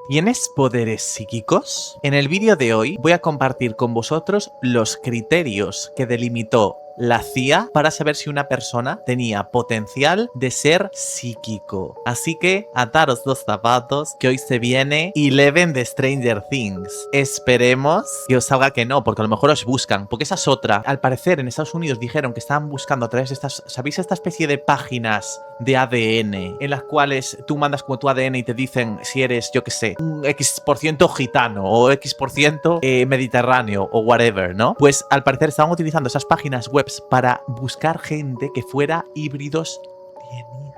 ¿Tienes poderes psíquicos? En el vídeo de hoy voy a compartir con vosotros los criterios que delimitó la CIA para saber si una persona tenía potencial de ser psíquico. Así que ataros los zapatos, que hoy se viene Eleven de Stranger Things. Esperemos que os salga que no, porque a lo mejor os buscan, porque esa es otra. Al parecer en Estados Unidos dijeron que estaban buscando a través de estas, ¿sabéis? Esta especie de páginas de ADN, en las cuales tú mandas como tu ADN y te dicen si eres, yo qué sé, un X% gitano o X% mediterráneo o whatever, ¿no? Pues al parecer estaban utilizando esas páginas web para buscar gente que fuera híbridos alienígenas.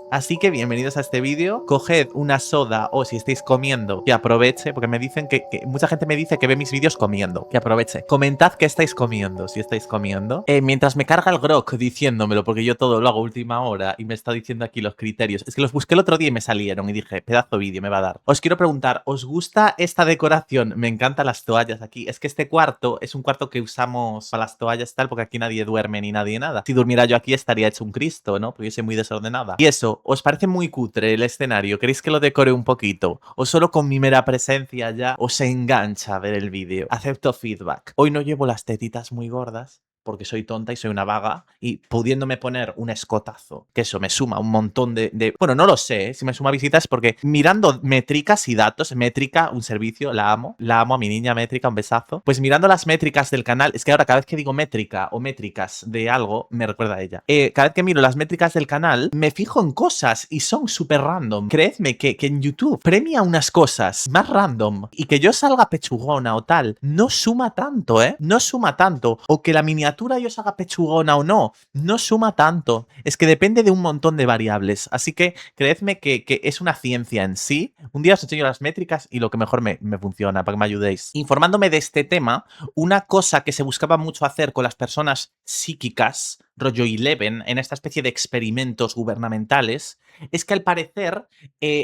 Así que bienvenidos a este vídeo. Coged una soda o si estáis comiendo, que aproveche, porque me dicen que mucha gente me dice que ve mis vídeos comiendo. Que aproveche. Comentad qué estáis comiendo, si estáis comiendo. Mientras me carga el grok diciéndomelo, porque yo todo lo hago a última hora y me está diciendo aquí los criterios. Es que los busqué el otro día y me salieron y dije, pedazo vídeo me va a dar. Os quiero preguntar, ¿os gusta esta decoración? Me encantan las toallas aquí. Es que este cuarto es un cuarto que usamos para las toallas tal, porque aquí nadie duerme ni nadie nada. Si durmiera yo aquí estaría hecho un Cristo, ¿no? Porque yo soy muy desordenada. Y eso, ¿os parece muy cutre el escenario? ¿Queréis que lo decore un poquito? ¿O solo con mi mera presencia ya os engancha a ver el vídeo? Acepto feedback. Hoy no llevo las tetitas muy gordas, porque soy tonta y soy una vaga, y pudiéndome poner un escotazo, que eso me suma un montón de... Bueno, no lo sé, si me suma visitas, porque mirando métricas y datos, Métrica, un servicio, la amo a mi niña Métrica, un besazo, pues mirando las métricas del canal, es que ahora cada vez que digo métrica o métricas de algo, me recuerda a ella. Cada vez que miro las métricas del canal, me fijo en cosas y son súper random. Creedme que en YouTube premia unas cosas más random y que yo salga pechugona o tal, no suma tanto, ¿eh? No suma tanto. O que la miniatura yo os haga pechugona o no, no suma tanto. Es que depende de un montón de variables. Así que creedme que es una ciencia en sí. Un día os enseño las métricas y lo que mejor me funciona, para que me ayudéis. Informándome de este tema, una cosa que se buscaba mucho hacer con las personas psíquicas, rollo Eleven, en esta especie de experimentos gubernamentales, es que al parecer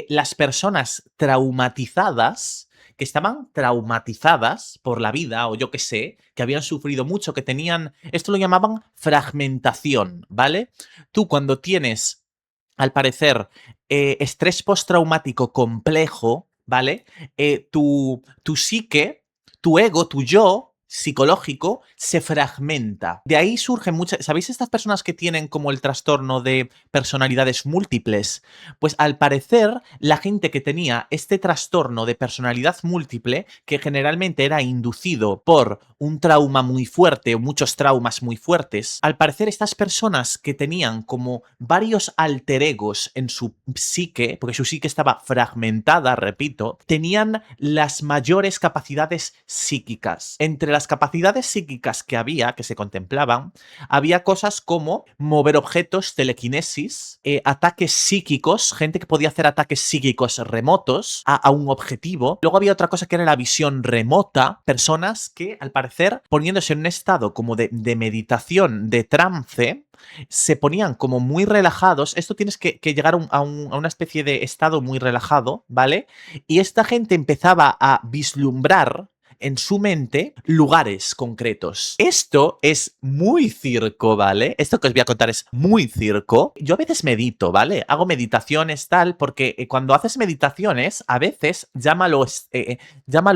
las personas traumatizadas, que estaban traumatizadas por la vida, o yo qué sé, que habían sufrido mucho, que tenían, esto lo llamaban fragmentación, ¿vale? Tú cuando tienes, al parecer, estrés postraumático complejo, ¿vale? Tu psique, tu ego, tu yo psicológico se fragmenta. De ahí surgen muchas... ¿Sabéis estas personas que tienen como el trastorno de personalidades múltiples? Pues al parecer la gente que tenía este trastorno de personalidad múltiple, que generalmente era inducido por un trauma muy fuerte o muchos traumas muy fuertes, al parecer estas personas que tenían como varios alter egos en su psique, porque su psique estaba fragmentada, repito, tenían las mayores capacidades psíquicas. Entre las capacidades psíquicas que había, que se contemplaban, había cosas como mover objetos, telequinesis, ataques psíquicos, gente que podía hacer ataques psíquicos remotos a un objetivo. Luego había otra cosa que era la visión remota, personas que al parecer poniéndose en un estado como de meditación, de trance, se ponían como muy relajados. Esto tienes que llegar a una especie de estado muy relajado, ¿vale? Y esta gente empezaba a vislumbrar en su mente lugares concretos. Esto es muy circo, ¿vale? Esto que os voy a contar es muy circo. Yo a veces medito, ¿vale? Hago meditaciones tal, porque cuando haces meditaciones, a veces llámalo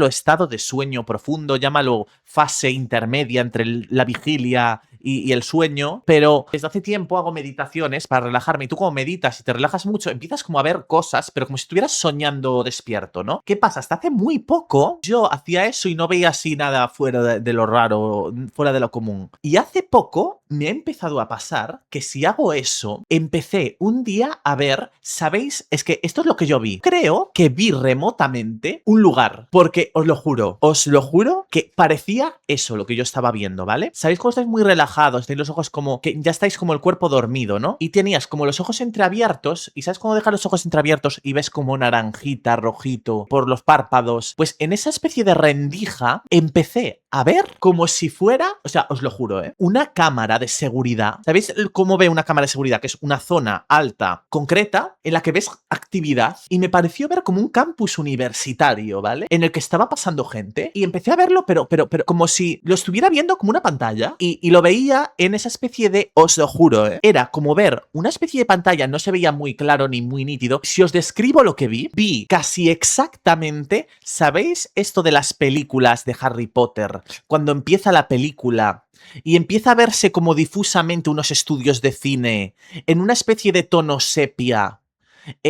estado de sueño profundo, llámalo fase intermedia entre la vigilia y el sueño, pero desde hace tiempo hago meditaciones para relajarme y tú como meditas y te relajas mucho, empiezas como a ver cosas, pero como si estuvieras soñando despierto, ¿no? ¿Qué pasa? Hasta hace muy poco yo hacía eso y no veía así nada fuera de lo raro, fuera de lo común. Y hace poco me ha empezado a pasar que si hago eso, empecé un día a ver, ¿sabéis? Es que esto es lo que yo vi. Creo que vi remotamente un lugar, porque os lo juro que parecía eso lo que yo estaba viendo, ¿vale? ¿Sabéis cuando estáis muy relajados, tenéis los ojos como que ya estáis como el cuerpo dormido, ¿no? Y tenías como los ojos entreabiertos, y ¿sabes cómo dejar los ojos entreabiertos y ves como naranjita, rojito por los párpados? Pues en esa especie de rendija empecé a ver como si fuera, o sea, os lo juro, una cámara de seguridad. ¿Sabéis cómo ve una cámara de seguridad? Que es una zona alta, concreta, en la que ves actividad, y me pareció ver como un campus universitario, ¿vale? En el que estaba pasando gente, y empecé a verlo, pero como si lo estuviera viendo como una pantalla, y lo veía veía en esa especie de, os lo juro, era como ver una especie de pantalla, no se veía muy claro ni muy nítido. Si os describo lo que vi casi exactamente, ¿sabéis esto de las películas de Harry Potter? Cuando empieza la película y empieza a verse como difusamente unos estudios de cine en una especie de tono sepia.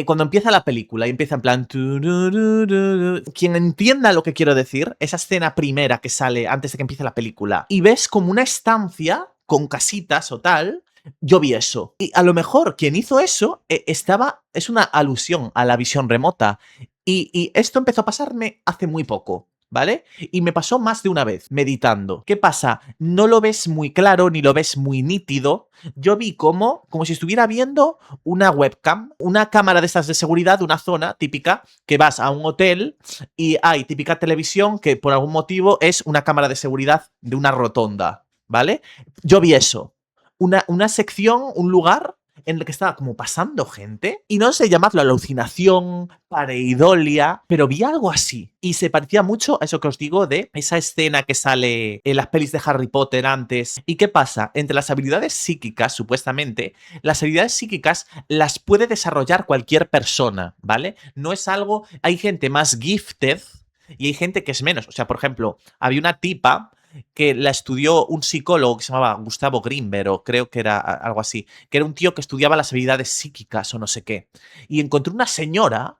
Cuando empieza la película y empieza en plan... Quien entienda lo que quiero decir, esa escena primera que sale antes de que empiece la película, y ves como una estancia con casitas o tal, yo vi eso. Y a lo mejor quien hizo eso es una alusión a la visión remota. Y esto empezó a pasarme hace muy poco. ¿Vale? Y me pasó más de una vez, meditando. ¿Qué pasa? No lo ves muy claro, ni lo ves muy nítido. Yo vi como si estuviera viendo una webcam, una cámara de estas de seguridad, una zona típica, que vas a un hotel y hay típica televisión que por algún motivo es una cámara de seguridad de una rotonda, ¿vale? Yo vi eso. Una sección, un lugar en el que estaba como pasando gente, y no sé llamarlo alucinación, pareidolia, pero vi algo así. Y se parecía mucho a eso que os digo de esa escena que sale en las pelis de Harry Potter antes. ¿Y qué pasa? Entre las habilidades psíquicas, supuestamente, las habilidades psíquicas las puede desarrollar cualquier persona, ¿vale? No es algo... Hay gente más gifted y hay gente que es menos. O sea, por ejemplo, había una tipa que la estudió un psicólogo que se llamaba Gustavo Grimberg, o creo que era algo así, que era un tío que estudiaba las habilidades psíquicas o no sé qué. Y encontró una señora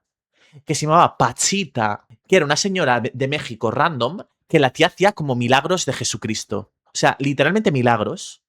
que se llamaba Pachita, que era una señora de México random, que la tía hacía como milagros de Jesucristo. O sea, literalmente milagros.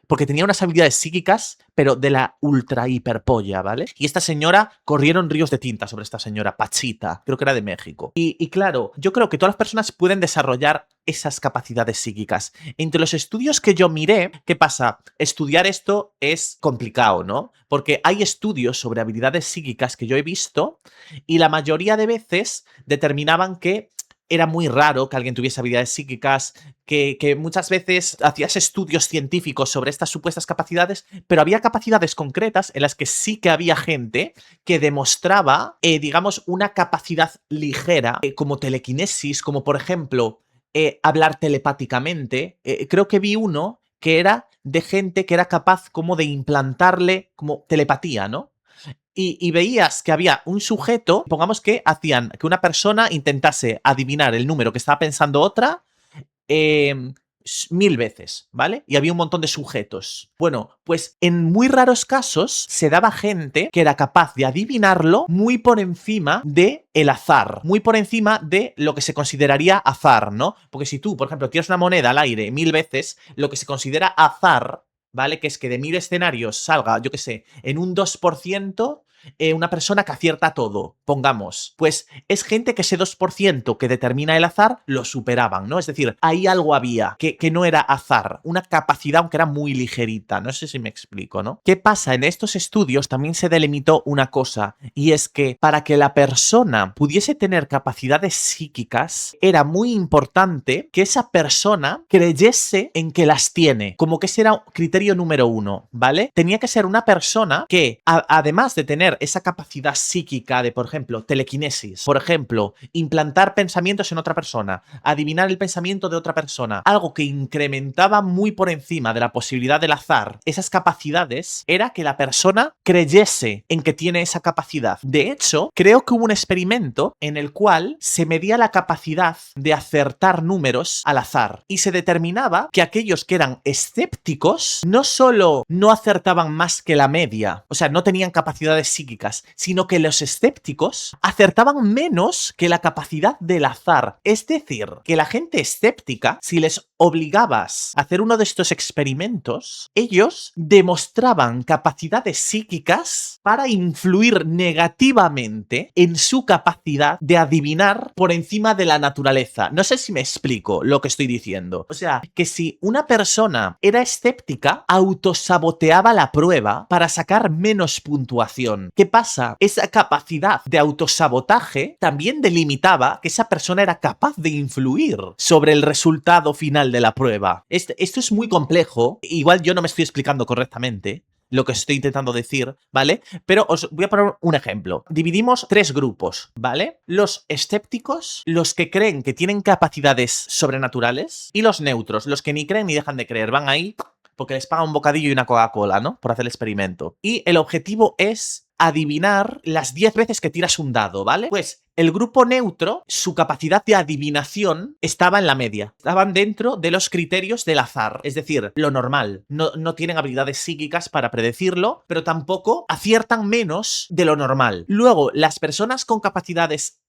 Porque tenía unas habilidades psíquicas, pero de la ultra hiperpolla, ¿vale? Y esta señora, corrieron ríos de tinta sobre esta señora, Pachita, creo que era de México. Y claro, yo creo que todas las personas pueden desarrollar esas capacidades psíquicas. Entre los estudios que yo miré, ¿qué pasa? Estudiar esto es complicado, ¿no? Porque hay estudios sobre habilidades psíquicas que yo he visto y la mayoría de veces determinaban que era muy raro que alguien tuviese habilidades psíquicas, que muchas veces hacías estudios científicos sobre estas supuestas capacidades, pero había capacidades concretas en las que sí que había gente que demostraba, digamos, una capacidad ligera, como telequinesis, como por ejemplo, hablar telepáticamente. Creo que vi uno que era de gente que era capaz como de implantarle como telepatía, ¿no? Y veías que había un sujeto, pongamos que hacían que una persona intentase adivinar el número que estaba pensando otra 1000 veces, ¿vale? Y había un montón de sujetos. Bueno, pues en muy raros casos se daba gente que era capaz de adivinarlo muy por encima de el azar, muy por encima de lo que se consideraría azar, ¿no? Porque si tú, por ejemplo, tiras una moneda al aire 1000 veces, lo que se considera azar, ¿vale? Que es que de 1000 escenarios salga, yo qué sé, en un 2%, una persona que acierta todo, pongamos. Pues es gente que ese 2% que determina el azar lo superaban, ¿no? Es decir, ahí algo había que no era azar, una capacidad aunque era muy ligerita, no sé si me explico, ¿no? ¿Qué pasa? En estos estudios también se delimitó una cosa, y es que para que la persona pudiese tener capacidades psíquicas, era muy importante que esa persona creyese en que las tiene, como que ese era criterio número uno, ¿vale? Tenía que ser una persona que, además de tener esa capacidad psíquica de, por ejemplo, telequinesis, por ejemplo, implantar pensamientos en otra persona, adivinar el pensamiento de otra persona, algo que incrementaba muy por encima de la posibilidad del azar, esas capacidades, era que la persona creyese en que tiene esa capacidad. De hecho, creo que hubo un experimento en el cual se medía la capacidad de acertar números al azar y se determinaba que aquellos que eran escépticos no solo no acertaban más que la media, o sea, no tenían capacidades psíquicas, sino que los escépticos acertaban menos que la capacidad del azar. Es decir, que la gente escéptica, si les obligabas a hacer uno de estos experimentos, ellos demostraban capacidades psíquicas para influir negativamente en su capacidad de adivinar por encima de la naturaleza. No sé si me explico lo que estoy diciendo. O sea, que si una persona era escéptica, autosaboteaba la prueba para sacar menos puntuación. ¿Qué pasa? Esa capacidad de autosabotaje también delimitaba que esa persona era capaz de influir sobre el resultado final de la prueba. Esto es muy complejo. Igual yo no me estoy explicando correctamente lo que estoy intentando decir, ¿vale? Pero os voy a poner un ejemplo. Dividimos 3 grupos, ¿vale? Los escépticos, los que creen que tienen capacidades sobrenaturales, y los neutros, los que ni creen ni dejan de creer. Van ahí porque les paga un bocadillo y una Coca-Cola, ¿no? Por hacer el experimento. Y el objetivo es adivinar las 10 veces que tiras un dado, ¿vale? Pues el grupo neutro, su capacidad de adivinación estaba en la media. Estaban dentro de los criterios del azar, es decir, lo normal. No tienen habilidades psíquicas para predecirlo, pero tampoco aciertan menos de lo normal. Luego, las personas con capacidades,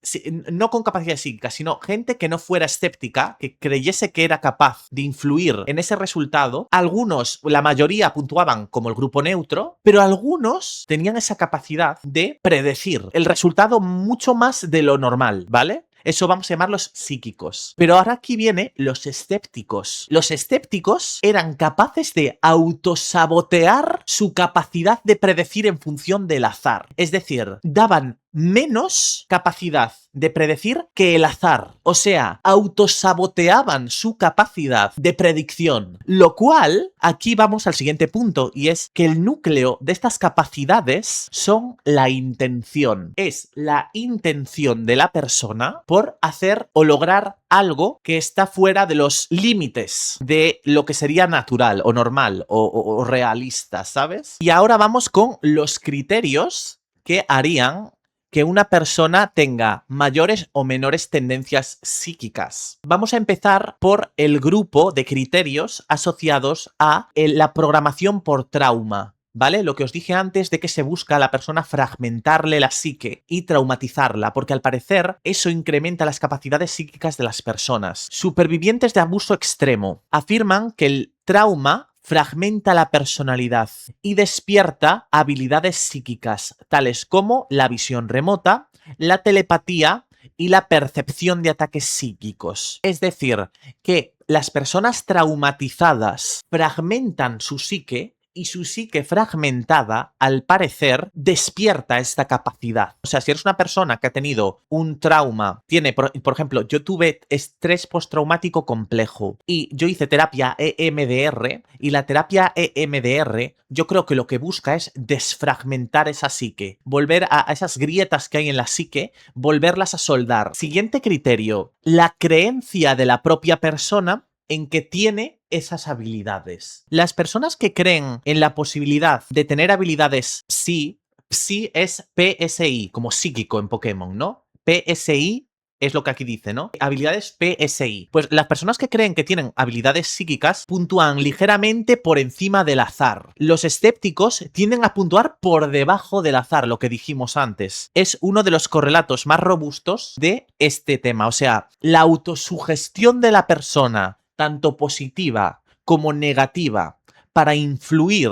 no con capacidades psíquicas, sino gente que no fuera escéptica, que creyese que era capaz de influir en ese resultado, algunos, la mayoría puntuaban como el grupo neutro, pero algunos tenían esa capacidad de predecir el resultado mucho más de lo normal, ¿vale? Eso vamos a llamarlos psíquicos. Pero ahora aquí viene los escépticos. Los escépticos eran capaces de autosabotear su capacidad de predecir en función del azar. Es decir, daban menos capacidad de predecir que el azar. O sea, autosaboteaban su capacidad de predicción. Lo cual, aquí vamos al siguiente punto, y es que el núcleo de estas capacidades son la intención. Es la intención de la persona por hacer o lograr algo que está fuera de los límites de lo que sería natural o normal o realista, ¿sabes? Y ahora vamos con los criterios que harían que una persona tenga mayores o menores tendencias psíquicas. Vamos a empezar por el grupo de criterios asociados a la programación por trauma. ¿Vale? Lo que os dije antes de que se busca a la persona fragmentarle la psique y traumatizarla, porque al parecer eso incrementa las capacidades psíquicas de las personas. Supervivientes de abuso extremo afirman que el trauma fragmenta la personalidad y despierta habilidades psíquicas, tales como la visión remota, la telepatía y la percepción de ataques psíquicos. Es decir, que las personas traumatizadas fragmentan su psique y su psique fragmentada, al parecer, despierta esta capacidad. O sea, si eres una persona que ha tenido un trauma, tiene, por ejemplo, yo tuve estrés postraumático complejo y yo hice terapia EMDR, y la terapia EMDR yo creo que lo que busca es desfragmentar esa psique, volver a esas grietas que hay en la psique, volverlas a soldar. Siguiente criterio, la creencia de la propia persona en que tiene esas habilidades. Las personas que creen en la posibilidad de tener habilidades psi es PSI, como psíquico en Pokémon, ¿no? PSI es lo que aquí dice, ¿no? Habilidades PSI. Pues las personas que creen que tienen habilidades psíquicas puntúan ligeramente por encima del azar. Los escépticos tienden a puntuar por debajo del azar, lo que dijimos antes. Es uno de los correlatos más robustos de este tema. O sea, la autosugestión de la persona, tanto positiva como negativa, para influir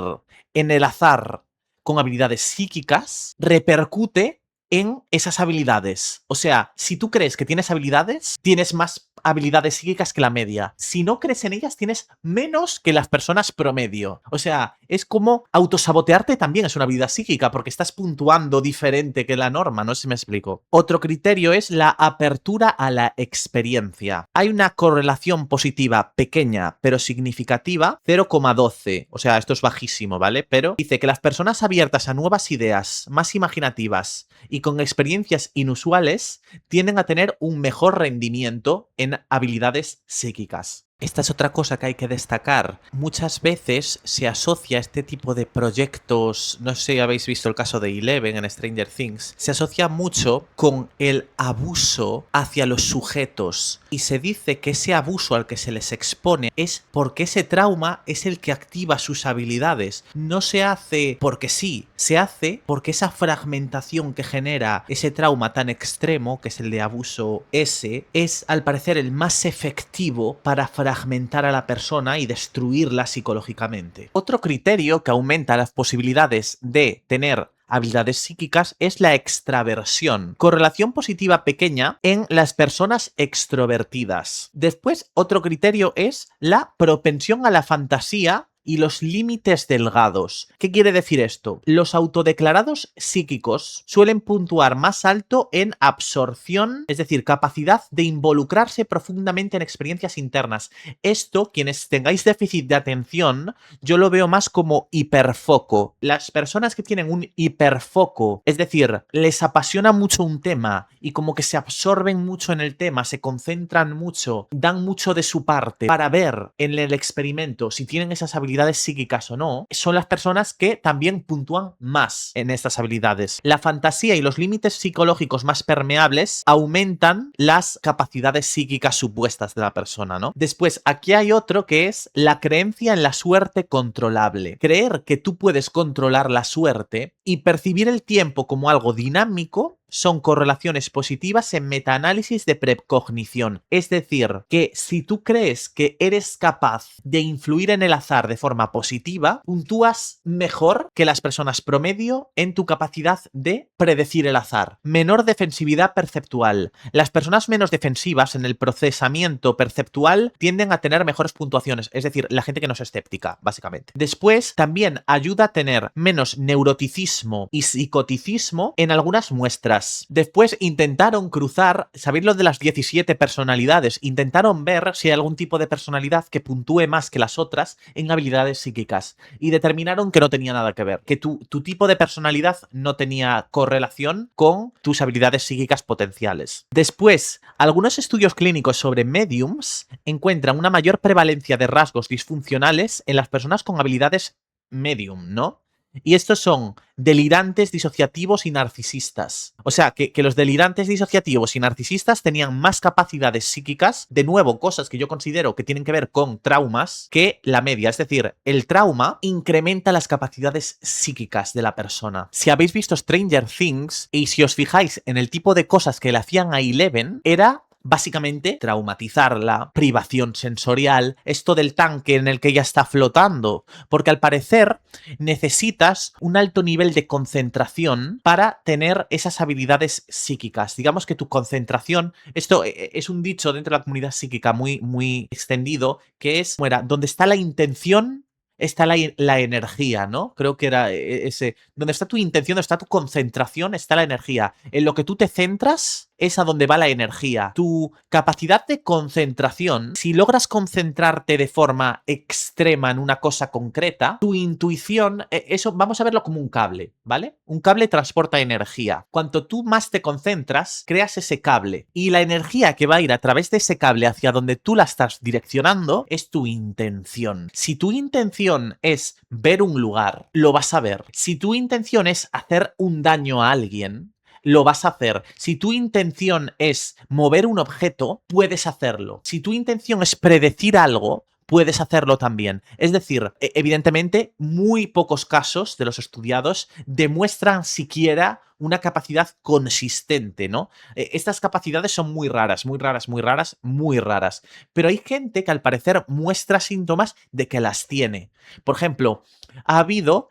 en el azar con habilidades psíquicas, repercute en esas habilidades. O sea, si tú crees que tienes habilidades, tienes más habilidades psíquicas que la media. Si no crees en ellas, tienes menos que las personas promedio. O sea, es como autosabotearte también es una habilidad psíquica, porque estás puntuando diferente que la norma, no sé si me explico. Otro criterio es la apertura a la experiencia. Hay una correlación positiva pequeña, pero significativa, 0,12. O sea, esto es bajísimo, ¿vale? Pero dice que las personas abiertas a nuevas ideas, más imaginativas y con experiencias inusuales, tienden a tener un mejor rendimiento en habilidades psíquicas. Esta es otra cosa que hay que destacar. Muchas veces se asocia este tipo de proyectos, no sé si habéis visto el caso de Eleven en Stranger Things, se asocia mucho con el abuso hacia los sujetos y se dice que ese abuso al que se les expone es porque ese trauma es el que activa sus habilidades. No se hace porque sí, se hace porque esa fragmentación que genera ese trauma tan extremo, que es el de abuso S, es al parecer el más efectivo para fragmentar a la persona y destruirla psicológicamente. Otro criterio que aumenta las posibilidades de tener habilidades psíquicas es la extraversión. Correlación positiva pequeña en las personas extrovertidas. Después, otro criterio es la propensión a la fantasía y los límites delgados. ¿Qué quiere decir esto? Los autodeclarados psíquicos suelen puntuar más alto en absorción, es decir, capacidad de involucrarse profundamente en experiencias internas. Esto, quienes tengáis déficit de atención, yo lo veo más como hiperfoco. Las personas que tienen un hiperfoco, es decir, les apasiona mucho un tema y como que se absorben mucho en el tema, se concentran mucho, dan mucho de su parte para ver en el experimento si tienen esas habilidades habilidades psíquicas o no, son las personas que también puntúan más en estas habilidades. La fantasía y los límites psicológicos más permeables aumentan las capacidades psíquicas supuestas de la persona, ¿no? Después, aquí hay otro que es la creencia en la suerte controlable. Creer que tú puedes controlar la suerte y percibir el tiempo como algo dinámico son correlaciones positivas en metaanálisis de precognición. Es decir, que si tú crees que eres capaz de influir en el azar de forma positiva, puntúas mejor que las personas promedio en tu capacidad de predecir el azar. Menor defensividad perceptual. Las personas menos defensivas en el procesamiento perceptual tienden a tener mejores puntuaciones, es decir, la gente que no es escéptica, básicamente. Después, también ayuda a tener menos neuroticismo y psicoticismo en algunas muestras. Después intentaron cruzar, ¿sabéis lo de las 17 personalidades? Intentaron ver si hay algún tipo de personalidad que puntúe más que las otras en habilidades psíquicas y determinaron que no tenía nada que ver, que tu tipo de personalidad no tenía correlación con tus habilidades psíquicas potenciales. Después, algunos estudios clínicos sobre mediums encuentran una mayor prevalencia de rasgos disfuncionales en las personas con habilidades medium, ¿no? Y estos son delirantes, disociativos y narcisistas. O sea, que los delirantes, disociativos y narcisistas tenían más capacidades psíquicas, de nuevo, cosas que yo considero que tienen que ver con traumas, que la media. Es decir, el trauma incrementa las capacidades psíquicas de la persona. Si habéis visto Stranger Things y si os fijáis en el tipo de cosas que le hacían a Eleven, era básicamente traumatizarla, privación sensorial, esto del tanque en el que ella está flotando, porque al parecer necesitas un alto nivel de concentración para tener esas habilidades psíquicas. Digamos que tu concentración, esto es un dicho dentro de la comunidad psíquica muy extendido, que es, donde está la intención está la energía, ¿no? Creo que era ese. Donde está tu intención, donde está tu concentración, está la energía. En lo que tú te centras es a donde va la energía. Tu capacidad de concentración, si logras concentrarte de forma extrema en una cosa concreta, tu intuición, eso vamos a verlo como un cable, ¿vale? Un cable transporta energía. Cuanto tú más te concentras, creas ese cable. Y la energía que va a ir a través de ese cable hacia donde tú la estás direccionando es tu intención. Si tu intención es ver un lugar, lo vas a ver. Si tu intención es hacer un daño a alguien, lo vas a hacer. Si tu intención es mover un objeto, puedes hacerlo. Si tu intención es predecir algo, puedes hacerlo también. Es decir, evidentemente, muy pocos casos de los estudiados demuestran siquiera una capacidad consistente, ¿no? Estas capacidades son muy raras, muy raras, muy raras, muy raras. Pero hay gente que al parecer muestra síntomas de que las tiene. Por ejemplo, ha habido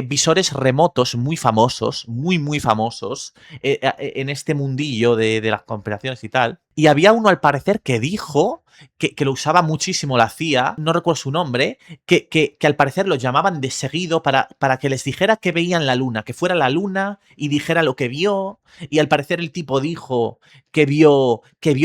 visores remotos muy famosos, muy famosos, en este mundillo de las conspiraciones y tal. Y había uno al parecer que dijo que lo usaba muchísimo la CIA, no recuerdo su nombre, que al parecer lo llamaban de seguido para que les dijera que veían la luna, que fuera la luna y dijera lo que vio. Y al parecer el tipo dijo que vio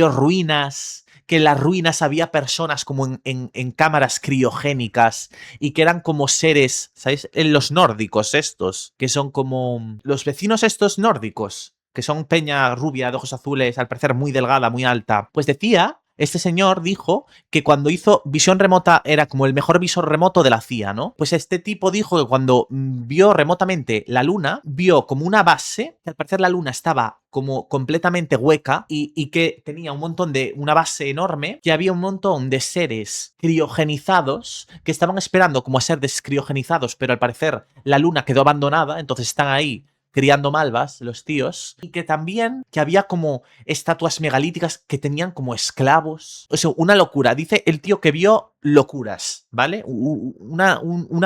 ruinas, que en las ruinas había personas como en cámaras criogénicas y que eran como seres, ¿sabéis? En los nórdicos estos, que son como los vecinos estos nórdicos, que son peña rubia de ojos azules, al parecer muy delgada, muy alta. Pues decía, este señor dijo que cuando hizo visión remota era como el mejor visor remoto de la CIA, ¿no? Pues este tipo dijo que cuando vio remotamente la luna, vio como una base, que al parecer la luna estaba como completamente hueca y que tenía una base enorme, que había un montón de seres criogenizados que estaban esperando como a ser descriogenizados, pero al parecer la luna quedó abandonada, entonces están ahí criando malvas, los tíos, y que también que había como estatuas megalíticas que tenían como esclavos. O sea, una locura. Dice el tío que vio locuras, ¿vale? Una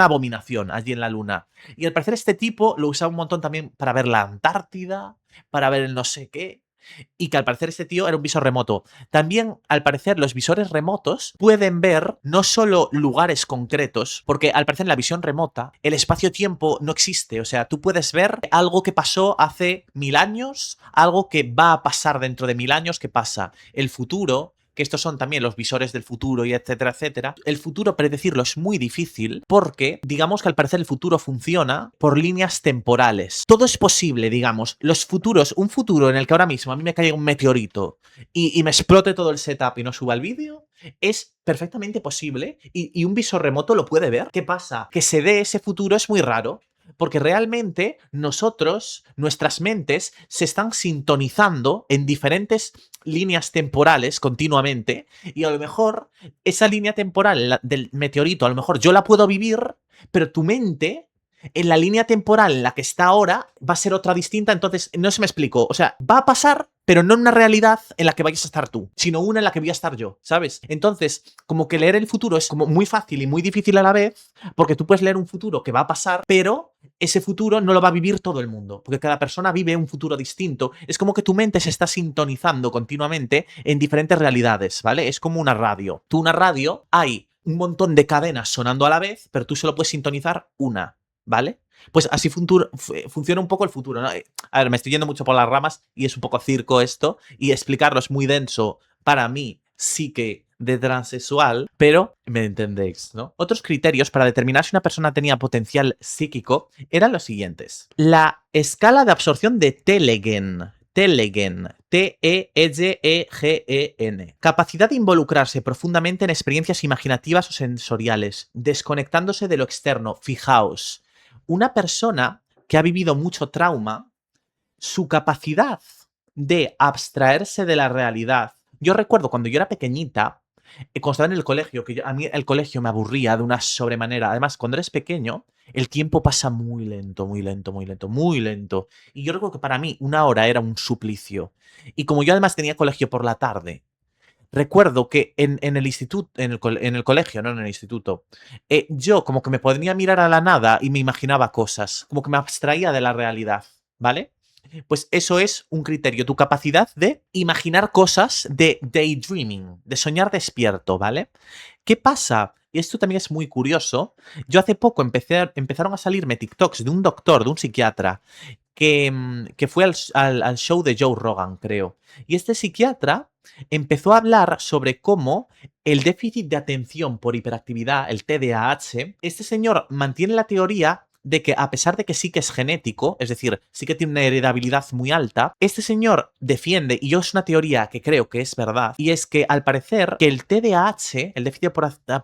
abominación allí en la luna. Y al parecer este tipo lo usaba un montón también para ver la Antártida, para ver el no sé qué. Y que al parecer este tío era un visor remoto. También, al parecer, los visores remotos pueden ver no solo lugares concretos, porque al parecer en la visión remota el espacio-tiempo no existe. O sea, tú puedes ver algo que pasó hace 1000 años, algo que va a pasar dentro de 1000 años, que pasa el futuro, que estos son también los visores del futuro y etcétera, etcétera, el futuro predecirlo es muy difícil porque, digamos que al parecer el futuro funciona por líneas temporales. Todo es posible, digamos. Los futuros, un futuro en el que ahora mismo a mí me caiga un meteorito y me explote todo el setup y no suba el vídeo, es perfectamente posible y un visor remoto lo puede ver. ¿Qué pasa? Que se dé ese futuro es muy raro. Porque realmente nosotros, nuestras mentes, se están sintonizando en diferentes líneas temporales continuamente y a lo mejor esa línea temporal del meteorito, a lo mejor yo la puedo vivir, pero tu mente, en la línea temporal en la que está ahora, va a ser otra distinta. Entonces, no se me explicó. O sea, va a pasar, pero no en una realidad en la que vayas a estar tú, sino una en la que voy a estar yo, ¿sabes? Entonces, como que leer el futuro es como muy fácil y muy difícil a la vez, porque tú puedes leer un futuro que va a pasar, pero ese futuro no lo va a vivir todo el mundo, porque cada persona vive un futuro distinto. Es como que tu mente se está sintonizando continuamente en diferentes realidades, ¿vale? Es como una radio. Tú una radio, hay un montón de cadenas sonando a la vez, pero tú solo puedes sintonizar una, ¿vale? Pues así funciona un poco el futuro, ¿no? A ver, me estoy yendo mucho por las ramas y es un poco circo esto, y explicarlo es muy denso para mí, sí que de transexual, pero me entendéis, ¿no? Otros criterios para determinar si una persona tenía potencial psíquico eran los siguientes. La escala de absorción de Telegen. Telegen. T-E-L-E-G-E-N. Capacidad de involucrarse profundamente en experiencias imaginativas o sensoriales, desconectándose de lo externo. Fijaos, una persona que ha vivido mucho trauma, su capacidad de abstraerse de la realidad. Yo recuerdo cuando yo era pequeñita, cuando estaba en el colegio, que a mí el colegio me aburría de una sobremanera. Además, cuando eres pequeño, el tiempo pasa muy lento, muy lento, muy lento, muy lento. Y yo recuerdo que para mí una hora era un suplicio. Y como yo además tenía colegio por la tarde, recuerdo que en el instituto, en el colegio, no en el instituto, yo como que me podía mirar a la nada y me imaginaba cosas, como que me abstraía de la realidad, ¿vale? Pues eso es un criterio, tu capacidad de imaginar cosas, de daydreaming, de soñar despierto, ¿vale? ¿Qué pasa? Y esto también es muy curioso. Yo hace poco empezaron a salirme TikToks de un doctor, de un psiquiatra, que fue al show de Joe Rogan, creo. Y este psiquiatra empezó a hablar sobre cómo el déficit de atención por hiperactividad, el TDAH, este señor mantiene la teoría de que a pesar de que sí que es genético, es decir, sí que tiene una heredabilidad muy alta, este señor defiende, y yo es una teoría que creo que es verdad, y es que al parecer que el TDAH, el déficit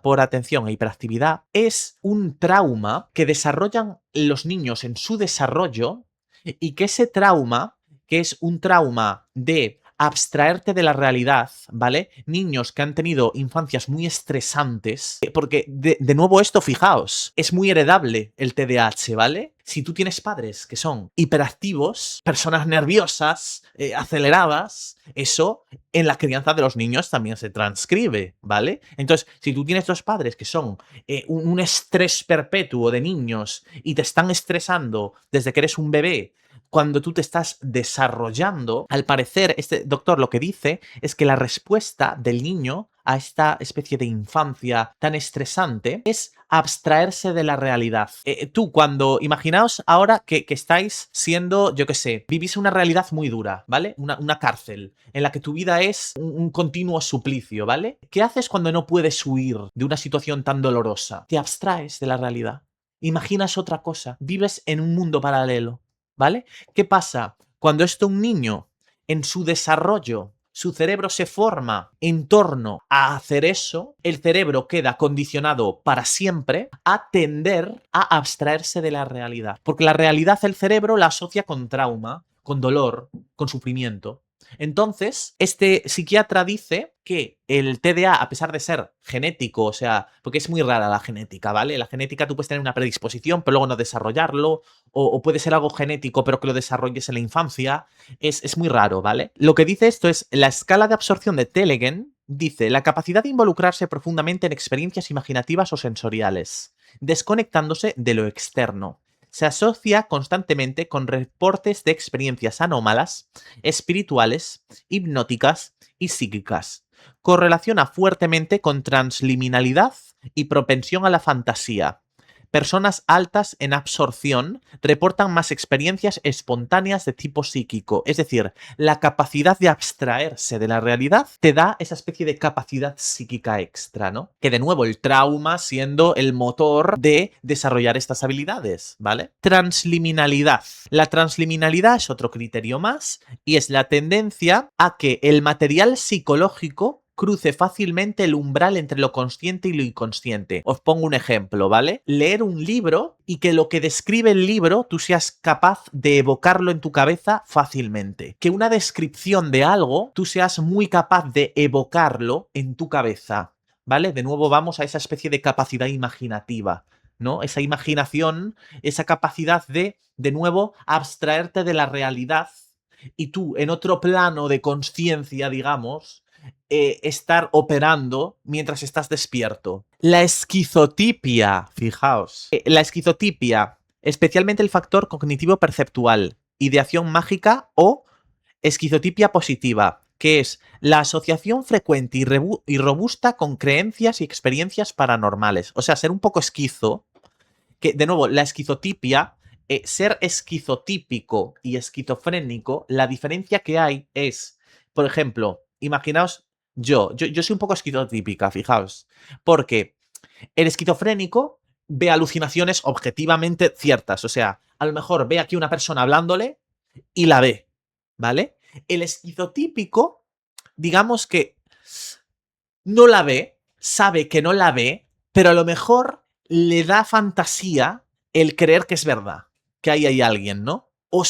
por atención e hiperactividad, es un trauma que desarrollan los niños en su desarrollo y que ese trauma, que es un trauma de abstraerte de la realidad, ¿vale? Niños que han tenido infancias muy estresantes, porque de nuevo esto, fijaos, es muy heredable el TDAH, ¿vale? Si tú tienes padres que son hiperactivos, personas nerviosas, aceleradas, eso en la crianza de los niños también se transcribe, ¿vale? Entonces, si tú tienes dos padres que son un estrés perpetuo de niños y te están estresando desde que eres un bebé, cuando tú te estás desarrollando, al parecer, este doctor lo que dice es que la respuesta del niño a esta especie de infancia tan estresante es abstraerse de la realidad. Tú, imaginaos ahora que estáis siendo, yo qué sé, vivís una realidad muy dura, ¿vale? Una cárcel en la que tu vida es un continuo suplicio, ¿vale? ¿Qué haces cuando no puedes huir de una situación tan dolorosa? Te abstraes de la realidad. Imaginas otra cosa. Vives en un mundo paralelo. ¿Vale? ¿Qué pasa? Cuando esto un niño, en su desarrollo, su cerebro se forma en torno a hacer eso, el cerebro queda condicionado para siempre a tender a abstraerse de la realidad. Porque la realidad el cerebro la asocia con trauma, con dolor, con sufrimiento. Entonces, este psiquiatra dice que el TDA, a pesar de ser genético, o sea, porque es muy rara la genética, ¿vale? La genética tú puedes tener una predisposición, pero luego no desarrollarlo, o puede ser algo genético, pero que lo desarrolles en la infancia. Es muy raro, ¿vale? Lo que dice esto es la escala de absorción de Telegen. Dice, la capacidad de involucrarse profundamente en experiencias imaginativas o sensoriales, desconectándose de lo externo. Se asocia constantemente con reportes de experiencias anómalas, espirituales, hipnóticas y psíquicas. Correlaciona fuertemente con transliminalidad y propensión a la fantasía. personas altas en absorción reportan más experiencias espontáneas de tipo psíquico. Es decir, la capacidad de abstraerse de la realidad te da esa especie de capacidad psíquica extra, ¿no? Que de nuevo el trauma siendo el motor de desarrollar estas habilidades, ¿vale? Transliminalidad. La transliminalidad es otro criterio más y es la tendencia a que el material psicológico cruce fácilmente el umbral entre lo consciente y lo inconsciente. Os pongo un ejemplo, ¿vale? Leer un libro y que lo que describe el libro tú seas capaz de evocarlo en tu cabeza fácilmente. Que una descripción de algo tú seas muy capaz de evocarlo en tu cabeza, ¿vale? De nuevo vamos a esa especie de capacidad imaginativa, ¿no? Esa imaginación, esa capacidad de nuevo, abstraerte de la realidad y tú en otro plano de conciencia, digamos, estar operando mientras estás despierto. La esquizotipia, fijaos. La esquizotipia, especialmente el factor cognitivo-perceptual, ideación mágica o esquizotipia positiva, que es la asociación frecuente y robusta con creencias y experiencias paranormales. O sea, ser un poco esquizo, que de nuevo, la esquizotipia, ser esquizotípico y esquizofrénico, la diferencia que hay es, por ejemplo, imaginaos, yo soy un poco esquizotípica, fijaos, porque el esquizofrénico ve alucinaciones objetivamente ciertas, o sea, a lo mejor ve aquí una persona hablándole y la ve, ¿vale? El esquizotípico, digamos que no la ve, sabe que no la ve, pero a lo mejor le da fantasía el creer que es verdad, que ahí hay alguien, ¿no? O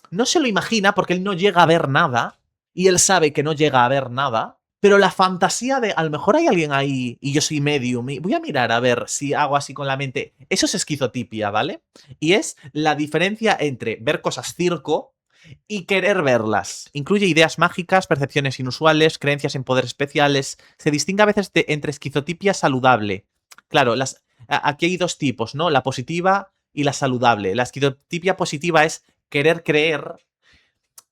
no se lo imagina porque él no llega a ver nada y él sabe que no llega a ver nada, pero la fantasía de a lo mejor hay alguien ahí y yo soy medium y voy a mirar a ver si hago así con la mente. Eso es esquizotipia, ¿vale? Y es la diferencia entre ver cosas circo y querer verlas. Incluye ideas mágicas, percepciones inusuales, creencias en poderes especiales. Se distingue a veces entre esquizotipia saludable. Claro, aquí hay dos tipos, ¿no? La positiva y la saludable. La esquizotipia positiva es querer creer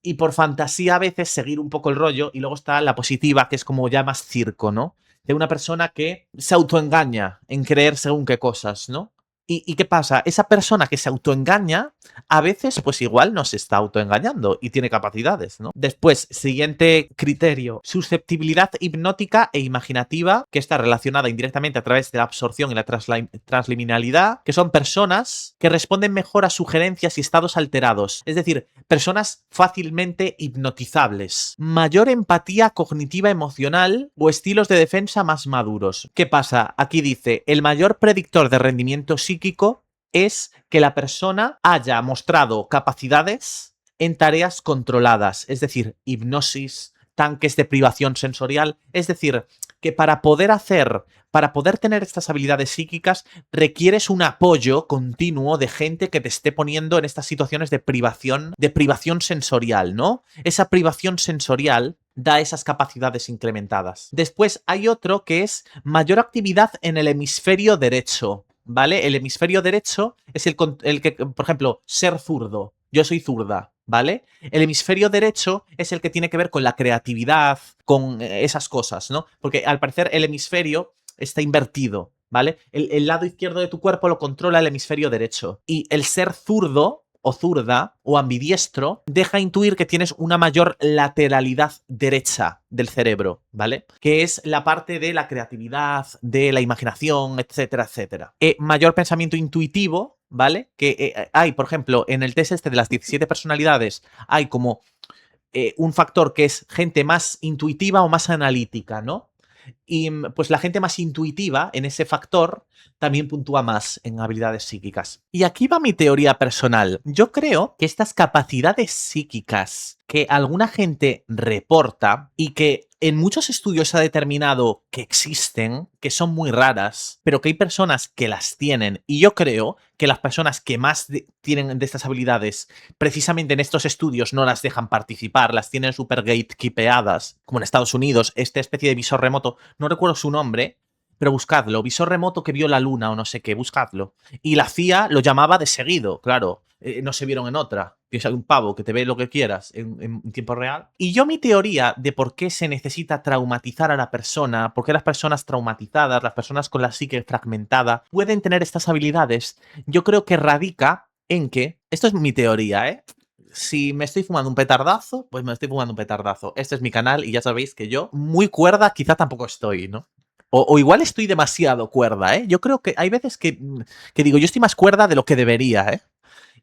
y por fantasía a veces seguir un poco el rollo. Y luego está la positiva, que es como ya más circo, ¿no? De una persona que se autoengaña en creer según qué cosas, ¿no? ¿Y qué pasa? Esa persona que se autoengaña, a veces, pues igual no se está autoengañando y tiene capacidades, ¿no? Después, siguiente criterio, susceptibilidad hipnótica e imaginativa, que está relacionada indirectamente a través de la absorción y la transliminalidad, que son personas que responden mejor a sugerencias y estados alterados, es decir, personas fácilmente hipnotizables. Mayor empatía cognitiva emocional o estilos de defensa más maduros. ¿Qué pasa? Aquí dice, el mayor predictor de rendimiento psíquico es que la persona haya mostrado capacidades en tareas controladas, es decir, hipnosis, tanques de privación sensorial, es decir, que para poder tener estas habilidades psíquicas requieres un apoyo continuo de gente que te esté poniendo en estas situaciones de privación sensorial, ¿no? Esa privación sensorial da esas capacidades incrementadas. Después hay otro que es mayor actividad en el hemisferio derecho, ¿vale? El hemisferio derecho es el que, por ejemplo, ser zurdo. Yo soy zurda, ¿vale? El hemisferio derecho es el que tiene que ver con la creatividad, con esas cosas, ¿no? Porque al parecer el hemisferio está invertido, ¿vale? El lado izquierdo de tu cuerpo lo controla el hemisferio derecho. Y el ser zurdo o zurda o ambidiestro deja intuir que tienes una mayor lateralidad derecha del cerebro, ¿vale? Que es la parte de la creatividad, de la imaginación, etcétera, etcétera. Mayor pensamiento intuitivo, ¿vale? Que hay, por ejemplo, en el test este de las 17 personalidades, hay como un factor que es gente más intuitiva o más analítica, ¿no? Y pues la gente más intuitiva en ese factor también puntúa más en habilidades psíquicas. Y aquí va mi teoría personal. Yo creo que estas capacidades psíquicas que alguna gente reporta y que en muchos estudios se ha determinado que existen, que son muy raras, pero que hay personas que las tienen. Y yo creo que las personas que más tienen de estas habilidades, precisamente en estos estudios no las dejan participar, las tienen super gatekeepeadas, como en Estados Unidos, esta especie de visor remoto, no recuerdo su nombre, pero buscadlo, visor remoto que vio la luna o no sé qué, buscadlo. Y la CIA lo llamaba de seguido, claro. no se vieron en otra. Tienes un pavo que te ve lo que quieras en tiempo real. Y yo mi teoría de por qué se necesita traumatizar a la persona, por qué las personas traumatizadas, las personas con la psique fragmentada, pueden tener estas habilidades, yo creo que radica en que, esto es mi teoría, ¿eh? Si me estoy fumando un petardazo, pues me estoy fumando un petardazo. Este es mi canal y ya sabéis que yo, muy cuerda, quizá tampoco estoy, ¿no? O igual estoy demasiado cuerda, ¿eh? Yo creo que hay veces que digo, yo estoy más cuerda de lo que debería, ¿eh?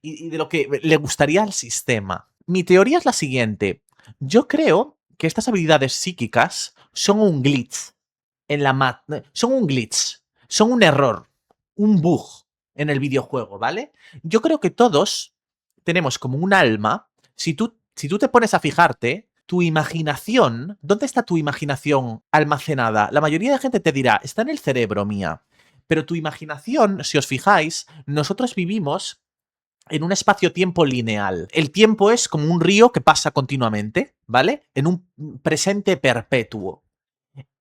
Y de lo que le gustaría al sistema. Mi teoría es la siguiente. Yo creo que estas habilidades psíquicas son un glitch en la son un glitch, son un error, un bug en el videojuego, ¿vale? Yo creo que todos tenemos como un alma. Si tú te pones a fijarte, tu imaginación, ¿dónde está tu imaginación almacenada? La mayoría de gente te dirá, está en el cerebro mía. Pero tu imaginación, si os fijáis, nosotros vivimos en un espacio-tiempo lineal. El tiempo es como un río que pasa continuamente, ¿vale? En un presente perpetuo.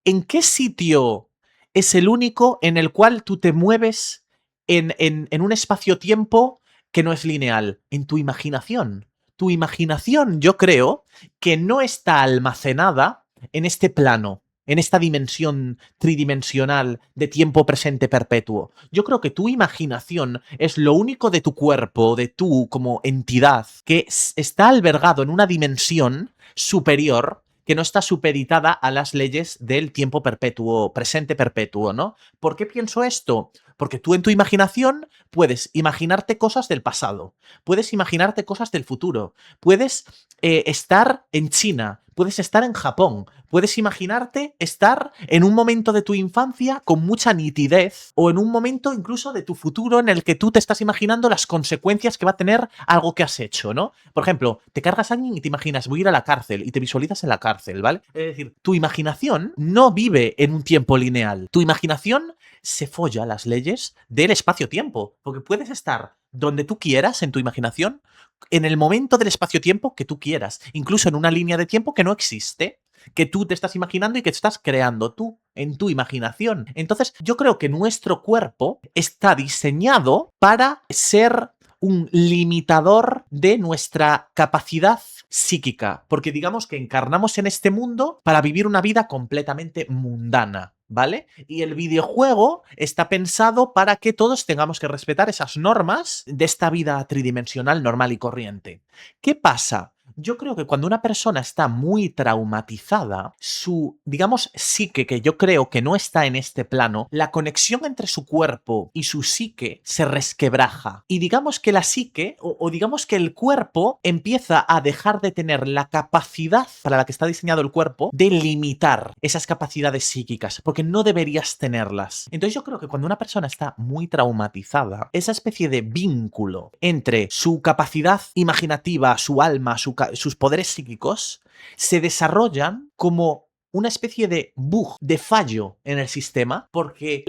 ¿En qué sitio es el único en el cual tú te mueves en un espacio-tiempo que no es lineal? En tu imaginación. Tu imaginación, yo creo, que no está almacenada en este plano, en esta dimensión tridimensional de tiempo presente perpetuo. Yo creo que tu imaginación es lo único de tu cuerpo, de tú como entidad, que está albergado en una dimensión superior que no está supeditada a las leyes del tiempo perpetuo, presente perpetuo, ¿no? ¿Por qué pienso esto? Porque tú en tu imaginación puedes imaginarte cosas del pasado, puedes imaginarte cosas del futuro, puedes estar en China, puedes estar en Japón, puedes imaginarte estar en un momento de tu infancia con mucha nitidez o en un momento incluso de tu futuro en el que tú te estás imaginando las consecuencias que va a tener algo que has hecho, ¿no? Por ejemplo, te cargas a alguien y te imaginas, voy a ir a la cárcel y te visualizas en la cárcel, ¿vale? Es decir, tu imaginación no vive en un tiempo lineal. Tu imaginación se folla las leyes del espacio-tiempo, porque puedes estar donde tú quieras en tu imaginación, en el momento del espacio-tiempo que tú quieras, incluso en una línea de tiempo que no existe, que tú te estás imaginando y que estás creando tú en tu imaginación. Entonces, yo creo que nuestro cuerpo está diseñado para ser un limitador de nuestra capacidad psíquica, porque digamos que encarnamos en este mundo para vivir una vida completamente mundana, ¿vale? Y el videojuego está pensado para que todos tengamos que respetar esas normas de esta vida tridimensional normal y corriente. ¿Qué pasa? Yo creo que cuando una persona está muy traumatizada, su, digamos, psique, que yo creo que no está en este plano, la conexión entre su cuerpo y su psique se resquebraja. Y digamos que la psique, o digamos que el cuerpo, empieza a dejar de tener la capacidad para la que está diseñado el cuerpo de limitar esas capacidades psíquicas, porque no deberías tenerlas. Entonces yo creo que cuando una persona está muy traumatizada, esa especie de vínculo entre su capacidad imaginativa, su alma, sus poderes psíquicos, se desarrollan como una especie de bug, de fallo en el sistema, porque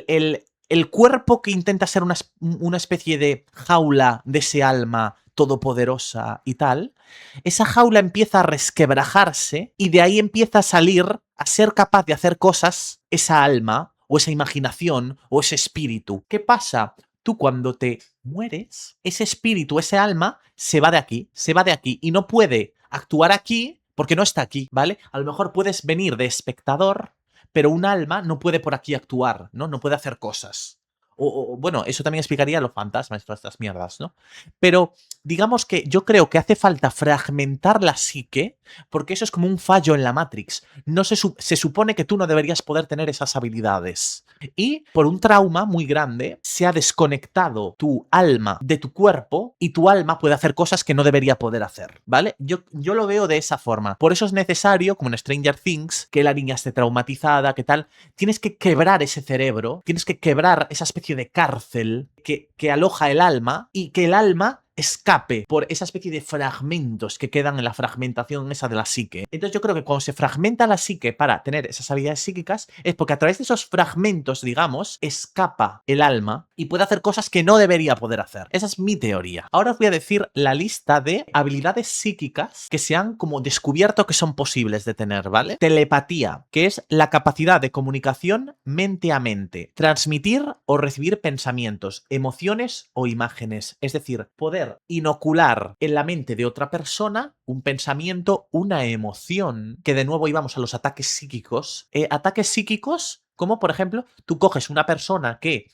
el cuerpo que intenta ser una especie de jaula de ese alma todopoderosa y tal, esa jaula empieza a resquebrajarse y de ahí empieza a salir, a ser capaz de hacer cosas, esa alma, o esa imaginación, o ese espíritu. ¿Qué pasa? Tú cuando te mueres, ese espíritu, ese alma, se va de aquí y no puede actuar aquí porque no está aquí, ¿vale? A lo mejor puedes venir de espectador, pero un alma no puede por aquí actuar, ¿no? No puede hacer cosas. Bueno, eso también explicaría los fantasmas y todas estas mierdas, ¿no? Pero digamos que yo creo que hace falta fragmentar la psique, porque eso es como un fallo en la Matrix. No se supone que tú no deberías poder tener esas habilidades. Y por un trauma muy grande, se ha desconectado tu alma de tu cuerpo y tu alma puede hacer cosas que no debería poder hacer, ¿vale? Yo lo veo de esa forma. Por eso es necesario, como en Stranger Things, que la niña esté traumatizada, que tal. Tienes que quebrar ese cerebro, tienes que quebrar esa especie de cárcel que aloja el alma y que el alma escape por esa especie de fragmentos que quedan en la fragmentación esa de la psique. Entonces yo creo que cuando se fragmenta la psique para tener esas habilidades psíquicas es porque a través de esos fragmentos, digamos, escapa el alma y puede hacer cosas que no debería poder hacer. Esa es mi teoría. Ahora os voy a decir la lista de habilidades psíquicas que se han como descubierto que son posibles de tener, ¿vale? Telepatía, que es la capacidad de comunicación mente a mente. Transmitir o recibir pensamientos, emociones o imágenes. Es decir, poder poder inocular en la mente de otra persona un pensamiento, una emoción, que de nuevo íbamos a los ataques psíquicos. Ataques psíquicos como, por ejemplo, tú coges una persona que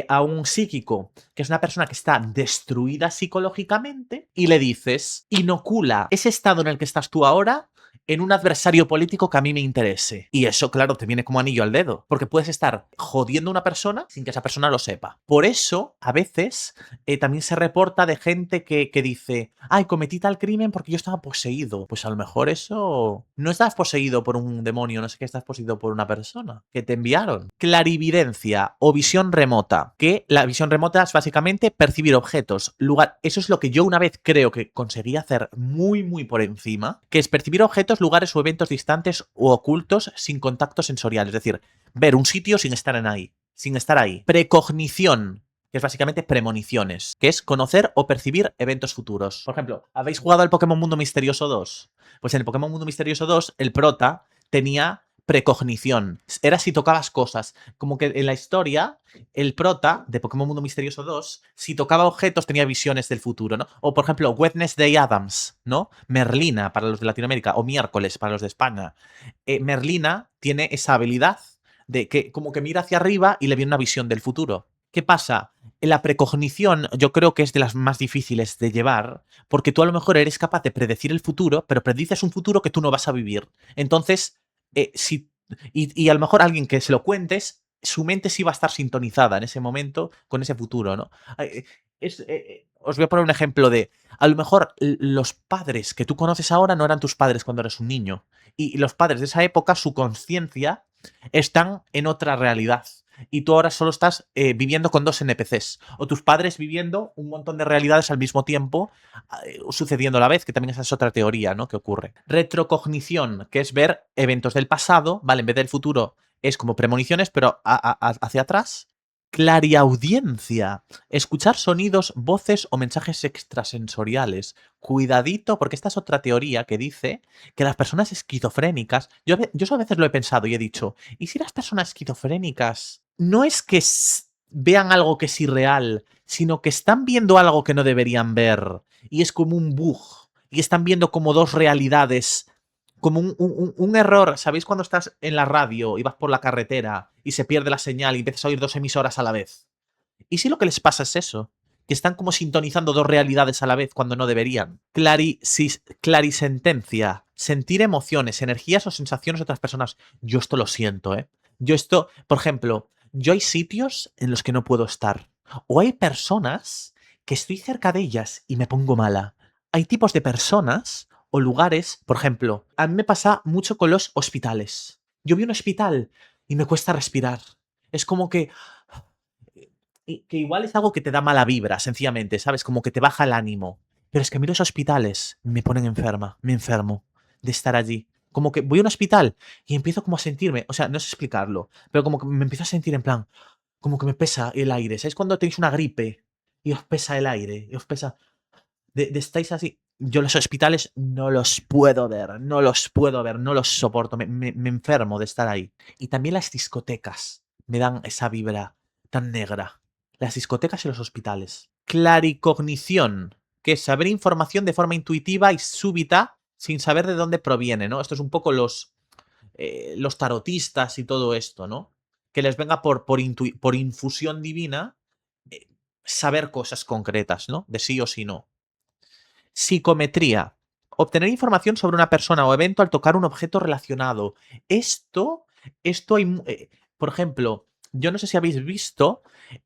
a un psíquico, que es una persona que está destruida psicológicamente, y le dices, inocula ese estado en el que estás tú ahora en un adversario político que a mí me interese. Y eso, claro, te viene como anillo al dedo, porque puedes estar jodiendo a una persona sin que esa persona lo sepa. Por eso, a veces, también se reporta de gente que dice, ay, cometí tal crimen porque yo estaba poseído. Pues a lo mejor eso... No estás poseído por un demonio, no sé qué, estás poseído por una persona que te enviaron. Clarividencia o visión remota, que la visión remota es básicamente percibir objetos, lugar... Eso es lo que yo una vez creo que conseguí hacer muy, muy por encima, que es percibir objetos, lugares o eventos distantes o ocultos sin contacto sensorial. Es decir, ver un sitio sin estar en ahí. Sin estar ahí. Precognición, que es básicamente premoniciones, que es conocer o percibir eventos futuros. Por ejemplo, ¿habéis jugado al Pokémon Mundo Misterioso 2? Pues en el Pokémon Mundo Misterioso 2, el prota tenía precognición. Era si tocabas cosas. Como que en la historia, el prota de Pokémon Mundo Misterioso 2, si tocaba objetos, tenía visiones del futuro, ¿no? O, por ejemplo, Wednesday Addams, ¿no? Merlina para los de Latinoamérica, o miércoles para los de España. Merlina tiene esa habilidad de que como que mira hacia arriba y le viene una visión del futuro. ¿Qué pasa? La precognición yo creo que es de las más difíciles de llevar, porque tú a lo mejor eres capaz de predecir el futuro, pero predices un futuro que tú no vas a vivir. Entonces, y a lo mejor alguien que se lo cuentes, su mente sí va a estar sintonizada en ese momento con ese futuro, ¿no? Os voy a poner un ejemplo de, a lo mejor los padres que tú conoces ahora no eran tus padres cuando eres un niño. Y los padres de esa época, su conciencia, están en otra realidad. Y tú ahora solo estás viviendo con dos NPCs. O tus padres viviendo un montón de realidades al mismo tiempo, sucediendo a la vez, que también esa es otra teoría, ¿no? Que ocurre. Retrocognición, que es ver eventos del pasado, ¿vale? En vez del futuro es como premoniciones, pero hacia atrás. Clariaudiencia. Escuchar sonidos, voces o mensajes extrasensoriales. Cuidadito, porque esta es otra teoría que dice que las personas esquizofrénicas... Yo eso a veces lo he pensado y he dicho, ¿y si las personas esquizofrénicas no es que vean algo que es irreal, sino que están viendo algo que no deberían ver? Y es como un bug. Y están viendo como dos realidades, como un error. ¿Sabéis cuando estás en la radio y vas por la carretera y se pierde la señal y empiezas a oír dos emisoras a la vez? ¿Y si lo que les pasa es eso? Que están como sintonizando dos realidades a la vez cuando no deberían. Clarisentencia. Sentir emociones, energías o sensaciones de otras personas. Yo esto lo siento, ¿eh? Yo esto, por ejemplo, yo hay sitios en los que no puedo estar. O hay personas que estoy cerca de ellas y me pongo mala. Hay tipos de personas o lugares, por ejemplo, a mí me pasa mucho con los hospitales. Yo vi un hospital y me cuesta respirar. Es como que igual es algo que te da mala vibra, sencillamente, ¿sabes? Como que te baja el ánimo. Pero es que a mí los hospitales me ponen enferma, me enfermo de estar allí. Como que voy a un hospital y empiezo como a sentirme, o sea, no sé explicarlo, pero como que me empiezo a sentir en plan, como que me pesa el aire. ¿Sabes cuando tenéis una gripe y os pesa el aire? Y os pesa... De estáis así. Yo los hospitales no los puedo ver, no los puedo ver, no los soporto, me enfermo de estar ahí. Y también las discotecas me dan esa vibra tan negra. Las discotecas y los hospitales. Claricognición, que es saber información de forma intuitiva y súbita sin saber de dónde proviene, ¿no? Esto es un poco los tarotistas y todo esto, ¿no? Que les venga por infusión divina eh, saber cosas concretas, ¿no? De sí o sí no. Psicometría. Obtener información sobre una persona o evento al tocar un objeto relacionado. Esto hay... por ejemplo, yo no sé si habéis visto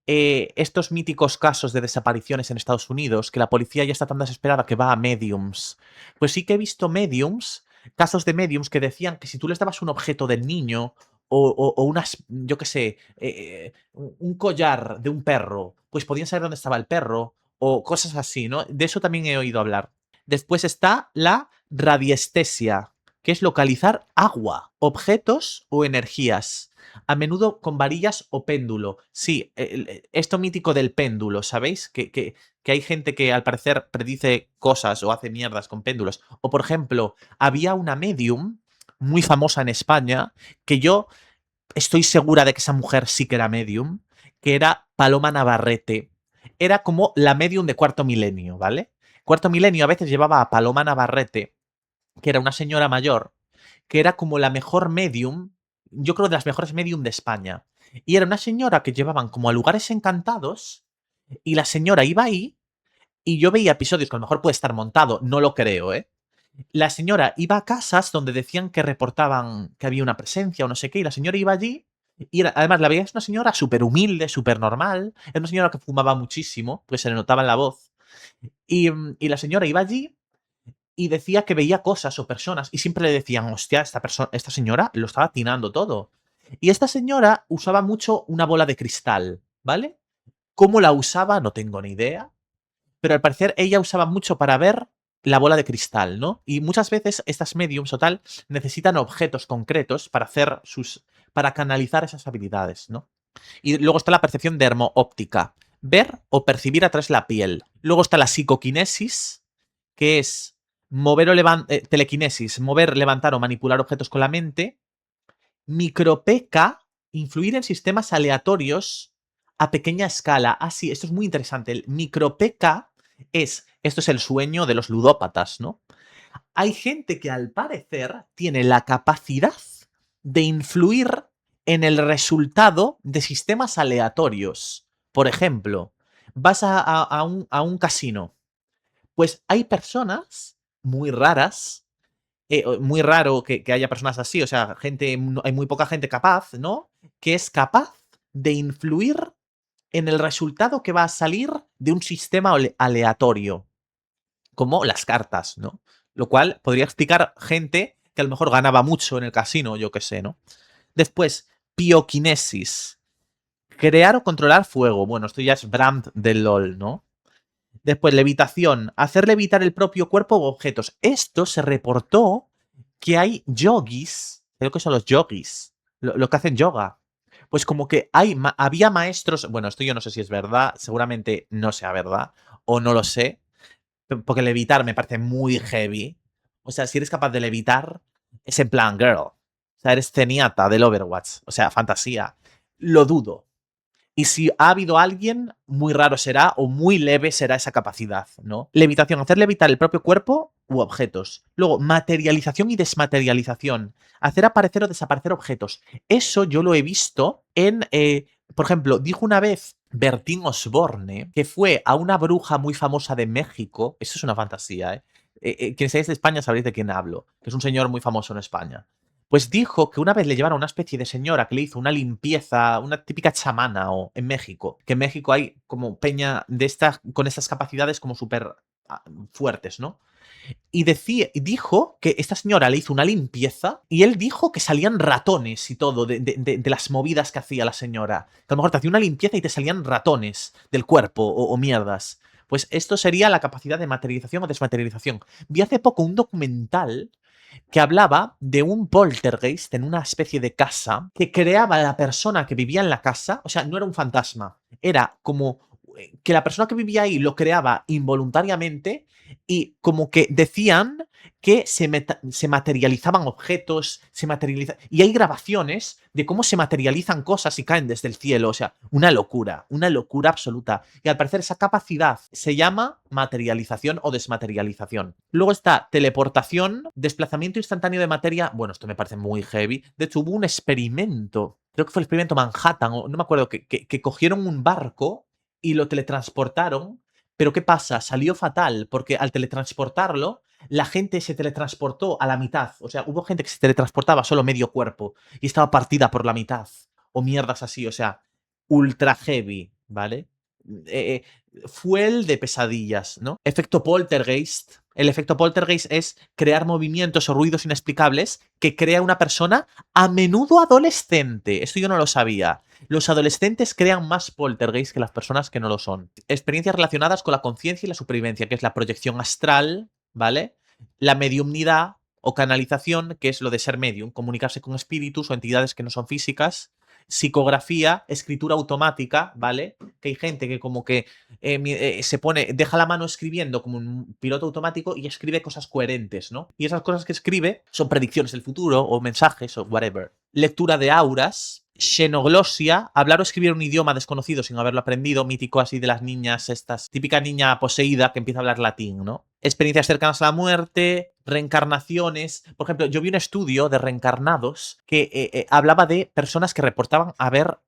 estos míticos casos de desapariciones en Estados Unidos, que la policía ya está tan desesperada que va a mediums. Pues sí que he visto mediums, casos de mediums que decían que si tú les dabas un objeto del niño o unas, yo qué sé, un collar de un perro, pues podían saber dónde estaba el perro o cosas así, ¿no? De eso también he oído hablar. Después está la radiestesia, que es localizar agua, objetos o energías, a menudo con varillas o péndulo. Sí, esto mítico del péndulo, ¿sabéis? Que hay gente que al parecer predice cosas o hace mierdas con péndulos. O por ejemplo, había una medium muy famosa en España que yo estoy segura de que esa mujer sí que era medium, que era Paloma Navarrete. era como la medium de Cuarto Milenio, ¿vale? Cuarto Milenio a veces llevaba a Paloma Navarrete, que era una señora mayor, que era como la mejor medium, yo creo de las mejores medium de España. Y era una señora que llevaban como a lugares encantados y la señora iba ahí y yo veía episodios que a lo mejor puede estar montado, no lo creo, ¿eh? La señora iba a casas donde decían que reportaban que había una presencia o no sé qué, y la señora iba allí y además la veías una señora súper humilde, súper normal, era una señora que fumaba muchísimo, pues se le notaba en la voz, y la señora iba allí y decía que veía cosas o personas y siempre le decían, hostia, esta señora lo estaba atinando todo. Y esta señora usaba mucho una bola de cristal, ¿vale? ¿Cómo la usaba? No tengo ni idea. Pero al parecer ella usaba mucho para ver la bola de cristal, ¿no? Y muchas veces estas mediums o tal necesitan objetos concretos para hacer para canalizar esas habilidades, ¿no? Y luego está la percepción dermo-óptica, ver o percibir a través de la piel. Luego está la psicoquinesis, que es mover o telequinesis, mover, levantar o manipular objetos con la mente. Micropeca, influir en sistemas aleatorios a pequeña escala. Ah, sí, esto es muy interesante. El micropeca esto es el sueño de los ludópatas, ¿no? Hay gente que al parecer tiene la capacidad de influir en el resultado de sistemas aleatorios. Por ejemplo, vas a un casino. Pues hay personas muy raras, muy raro que haya personas así, o sea, hay muy poca gente capaz, ¿no? Que es capaz de influir en el resultado que va a salir de un sistema aleatorio, como las cartas, ¿no? Lo cual podría explicar gente que a lo mejor ganaba mucho en el casino, yo qué sé, ¿no? Después, pioquinesis. Crear o controlar fuego. Bueno, esto ya es brand del LOL, ¿no? Después, levitación. Hacer levitar el propio cuerpo u objetos. Esto se reportó que hay yogis. Creo que son los yogis. Lo que hacen yoga. Pues como que había maestros. Bueno, esto yo no sé si es verdad. Seguramente no sea verdad. O no lo sé. Porque levitar me parece muy heavy. O sea, si eres capaz de levitar, es en plan, girl. O sea, eres ceniata del Overwatch. O sea, fantasía. Lo dudo. Y si ha habido alguien, muy raro será o muy leve será esa capacidad, ¿no? Levitación, hacer levitar el propio cuerpo u objetos. Luego, materialización y desmaterialización. Hacer aparecer o desaparecer objetos. Eso yo lo he visto por ejemplo, dijo una vez Bertín Osborne que fue a una bruja muy famosa de México. Eso es una fantasía, ¿eh? Quienes seáis de España sabréis de quién hablo, que es un señor muy famoso en España. Pues dijo que una vez le llevaron a una especie de señora que le hizo una limpieza, una típica chamana en México, que en México hay como peña de estas, con estas capacidades como súper fuertes, ¿no? Y dijo que esta señora le hizo una limpieza y él dijo que salían ratones y todo de las movidas que hacía la señora. Que a lo mejor te hacía una limpieza y te salían ratones del cuerpo o mierdas. Pues esto sería la capacidad de materialización o desmaterialización. Vi hace poco un documental que hablaba de un poltergeist en una especie de casa que creaba a la persona que vivía en la casa, o sea, no era un fantasma, era como que la persona que vivía ahí lo creaba involuntariamente y como que decían que se materializaban objetos, y hay grabaciones de cómo se materializan cosas y caen desde el cielo, o sea, una locura absoluta. Y al parecer esa capacidad se llama materialización o desmaterialización. Luego está teleportación, desplazamiento instantáneo de materia, bueno, esto me parece muy heavy. De hecho, hubo un experimento, creo que fue el experimento Manhattan, o no me acuerdo, que cogieron un barco y lo teletransportaron. Pero ¿qué pasa? Salió fatal, porque al teletransportarlo, la gente se teletransportó a la mitad. O sea, hubo gente que se teletransportaba solo medio cuerpo y estaba partida por la mitad. O mierdas así, o sea, ultra heavy, ¿vale? Eh, Fuel de pesadillas, ¿no? Efecto poltergeist. El efecto poltergeist es crear movimientos o ruidos inexplicables que crea una persona a menudo adolescente. Esto yo no lo sabía. Los adolescentes crean más poltergeist que las personas que no lo son. Experiencias relacionadas con la conciencia y la supervivencia, que es la proyección astral, ¿vale? La mediumnidad o canalización, que es lo de ser medium, comunicarse con espíritus o entidades que no son físicas. Psicografía, escritura automática, ¿vale? Que hay gente que como que deja la mano escribiendo como un piloto automático y escribe cosas coherentes, ¿no? Y esas cosas que escribe son predicciones del futuro o mensajes o whatever. Lectura de auras, xenoglosia, hablar o escribir un idioma desconocido sin haberlo aprendido, mítico así de las niñas estas, típica niña poseída que empieza a hablar latín, ¿no? Experiencias cercanas a la muerte, reencarnaciones. Por ejemplo, yo vi un estudio de reencarnados que hablaba de personas que reportaban haber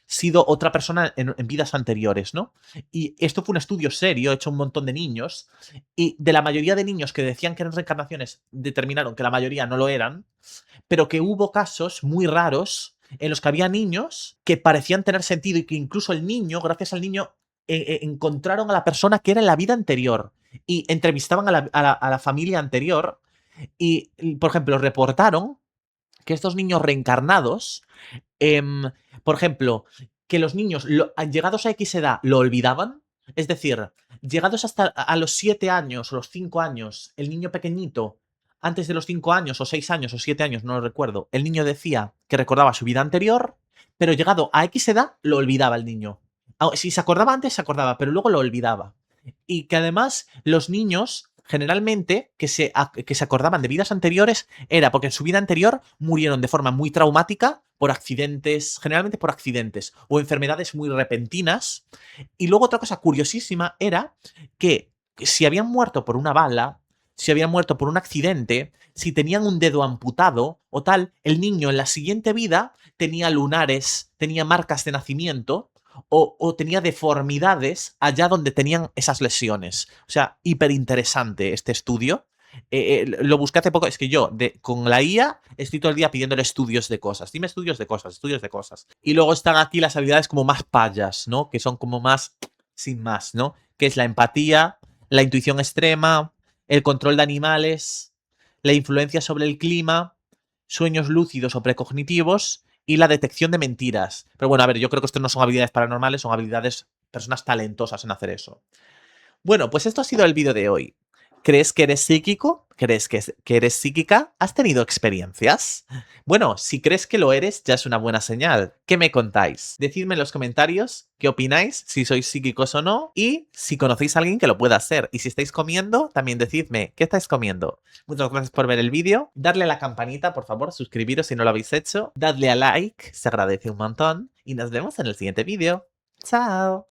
sido otra persona en vidas anteriores, ¿no? Y esto fue un estudio serio, hecho a un montón de niños, y de la mayoría de niños que decían que eran reencarnaciones, determinaron que la mayoría no lo eran, pero que hubo casos muy raros en los que había niños que parecían tener sentido y que incluso el niño, gracias al niño, encontraron a la persona que era en la vida anterior y entrevistaban a la familia anterior y, por ejemplo, reportaron que estos niños reencarnados, por ejemplo, que los niños llegados a X edad lo olvidaban, es decir, llegados hasta a los 7 años o los 5 años, el niño pequeñito, antes de los 5 años o 6 años o 7 años, no lo recuerdo, el niño decía que recordaba su vida anterior, pero llegado a X edad lo olvidaba el niño. Si se acordaba antes, se acordaba, pero luego lo olvidaba. Y que además los niños generalmente que se acordaban de vidas anteriores era porque en su vida anterior murieron de forma muy traumática por accidentes, generalmente por accidentes o enfermedades muy repentinas. Y luego otra cosa curiosísima era que si habían muerto por una bala, si habían muerto por un accidente, si tenían un dedo amputado o tal, el niño en la siguiente vida tenía lunares, tenía marcas de nacimiento o tenía deformidades allá donde tenían esas lesiones. O sea, hiper interesante este estudio. Lo busqué hace poco. Es que yo, con la IA, estoy todo el día pidiéndole estudios de cosas. Dime estudios de cosas, estudios de cosas. Y luego están aquí las habilidades como más payas, ¿no? Que son como más sin más, ¿no? Que es la empatía, la intuición extrema, el control de animales, la influencia sobre el clima, sueños lúcidos o precognitivos y la detección de mentiras. Pero bueno, a ver, yo creo que esto no son habilidades paranormales, son habilidades, personas talentosas en hacer eso. Bueno, pues esto ha sido el vídeo de hoy. ¿Crees que eres psíquico? ¿Crees que eres psíquica? ¿Has tenido experiencias? Bueno, si crees que lo eres, ya es una buena señal. ¿Qué me contáis? Decidme en los comentarios qué opináis, si sois psíquicos o no, y si conocéis a alguien que lo pueda hacer. Y si estáis comiendo, también decidme qué estáis comiendo. Muchas gracias por ver el vídeo. Darle a la campanita, por favor, suscribiros si no lo habéis hecho. Dadle a like, se agradece un montón. Y nos vemos en el siguiente vídeo. ¡Chao!